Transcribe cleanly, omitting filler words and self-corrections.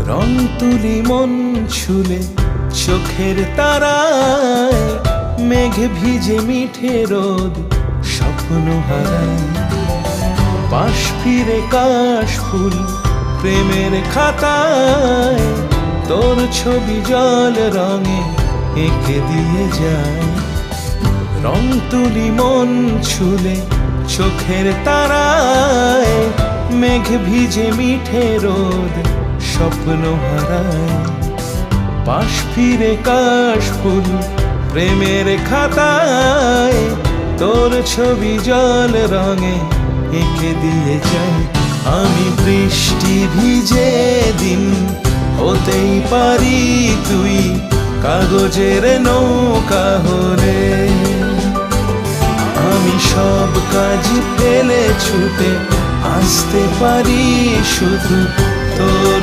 রং তুলি মন ছুলে চোখের তারায়, মেঘ ভিজে মিঠে রোদ স্বপ্ন হারায়। পাশ ফিরে কাশ ফুল প্রেমের খাতায়, তোর ছবি জল রঙে এঁকে দিয়ে যায়। রং তুলি মন ছুলে চোখের তারায়, মেঘ ভিজে মিঠে রোদ স্বপ্ন হারায়। পাশ ফিরে কাশ ফুল প্রেমের খাতায়, তোর ছবি জল রঙে এঁকে দিয়ে যায়। আমি বৃষ্টি ভিজে দিন হতেই পারি, তুই কাগজের নৌকা হলে। আমি সব কাজ ফেলে ছুটে আসতে পারি শুধু তোর